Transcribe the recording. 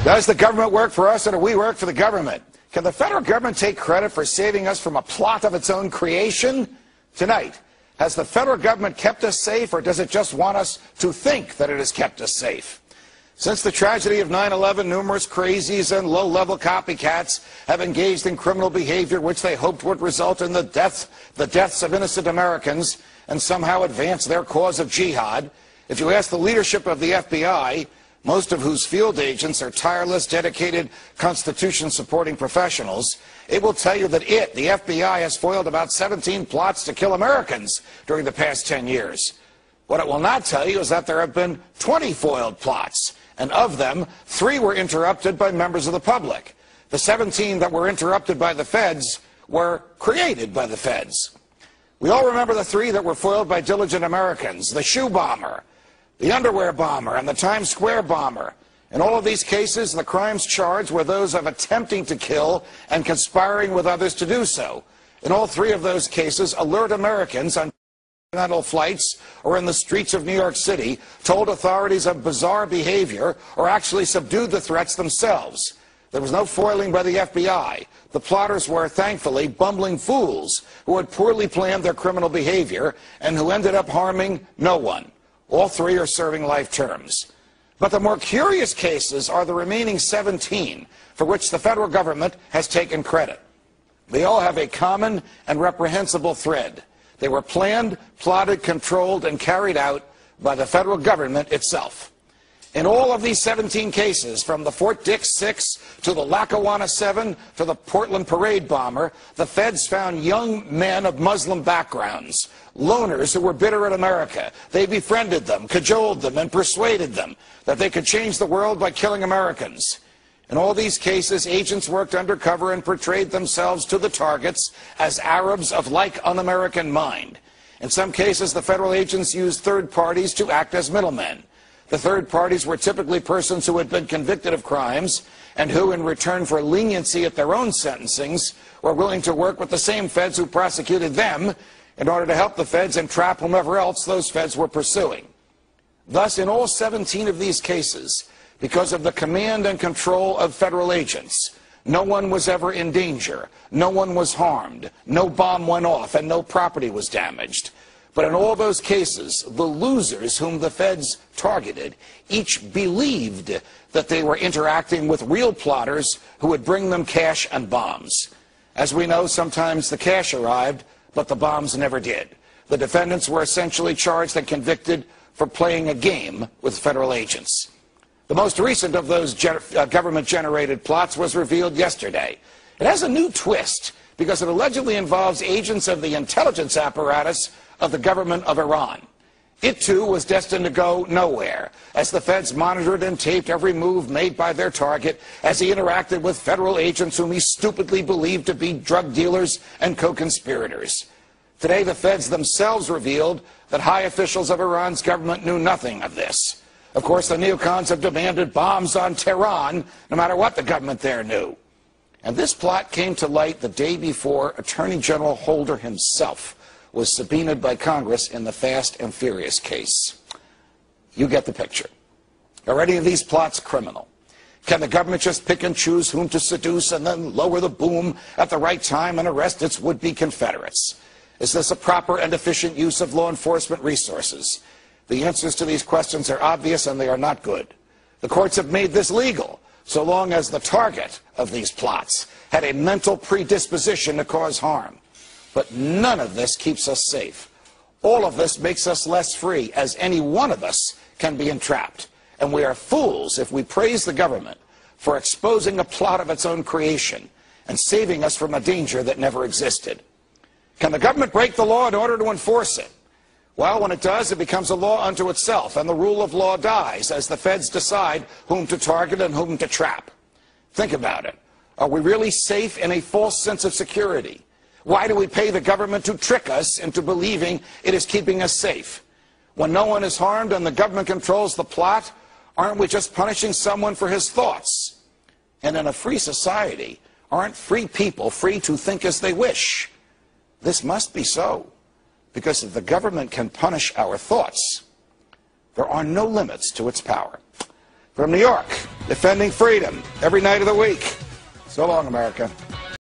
Does the government work for us or do we work for the government? Can the federal government take credit for saving us from a plot of its own creation? Tonight, has the federal government kept us safe, or does it just want us to think that it has kept us safe? Since the tragedy of 9/11, numerous crazies and low-level copycats have engaged in criminal behavior which they hoped would result in the deaths of innocent Americans and somehow advance their cause of jihad. If you ask the leadership of the FBI, most of whose field agents are tireless, dedicated, Constitution-supporting professionals, it will tell you that the FBI, has foiled about 17 plots to kill Americans during the past 10 years. What it will not tell you is that there have been 20 foiled plots, and of them, 3 were interrupted by members of the public. The 17 that were interrupted by the feds were created by the feds. We all remember the 3 that were foiled by diligent Americans: the shoe bomber, the underwear bomber, and the Times Square bomber. In all of these cases, the crimes charged were those of attempting to kill and conspiring with others to do so. In all 3 of those cases, alert Americans on continental flights or in the streets of New York City told authorities of bizarre behavior or actually subdued the threats themselves. There was no foiling by the FBI. The plotters were, thankfully, bumbling fools who had poorly planned their criminal behavior and who ended up harming no one. All 3 are serving life terms. But the more curious cases are the remaining 17 for which the federal government has taken credit. They all have a common and reprehensible thread. They were planned, plotted, controlled, and carried out by the federal government itself. In all of these 17 cases, from the Fort Dix 6 to the Lackawanna 7 to the Portland Parade bomber, the feds found young men of Muslim backgrounds, loners who were bitter at America. They befriended them, cajoled them, and persuaded them that they could change the world by killing Americans. In all these cases, agents worked undercover and portrayed themselves to the targets as Arabs of like un-American mind. In some cases, the federal agents used third parties to act as middlemen. The third parties were typically persons who had been convicted of crimes and who, in return for leniency at their own sentencings, were willing to work with the same feds who prosecuted them in order to help the feds entrap whomever else those feds were pursuing. Thus, in all 17 of these cases, because of the command and control of federal agents, no one was ever in danger, no one was harmed, no bomb went off, and no property was damaged. But in all those cases, the losers whom the feds targeted each believed that they were interacting with real plotters who would bring them cash and bombs. As we know, sometimes the cash arrived, but the bombs never did. The defendants were essentially charged and convicted for playing a game with federal agents. The most recent of those government-generated plots was revealed yesterday. It has a new twist because it allegedly involves agents of the intelligence apparatus of the government of Iran. It, too, was destined to go nowhere, as the feds monitored and taped every move made by their target as he interacted with federal agents whom he stupidly believed to be drug dealers and co-conspirators. Today, the feds themselves revealed that high officials of Iran's government knew nothing of this. Of course, the neocons have demanded bombs on Tehran, no matter what the government there knew. And this plot came to light the day before Attorney General Holder himself was subpoenaed by Congress in the Fast and Furious case. You get the picture. Are any of these plots criminal? Can the government just pick and choose whom to seduce and then lower the boom at the right time and arrest its would-be Confederates? Is this a proper and efficient use of law enforcement resources? The answers to these questions are obvious, and they are not good. The courts have made this legal, so long as the target of these plots had a mental predisposition to cause harm. But none of this keeps us safe. All of this makes us less free, as any one of us can be entrapped. And we are fools if we praise the government for exposing a plot of its own creation and saving us from a danger that never existed. Can the government break the law in order to enforce it? Well, when it does, it becomes a law unto itself, and the rule of law dies as the feds decide whom to target and whom to trap. Think about it. Are we really safe in a false sense of security? Why do we pay the government to trick us into believing it is keeping us safe? When no one is harmed and the government controls the plot, aren't we just punishing someone for his thoughts? And in a free society, aren't free people free to think as they wish? This must be so, because if the government can punish our thoughts, there are no limits to its power. From New York, defending freedom every night of the week. So long, America.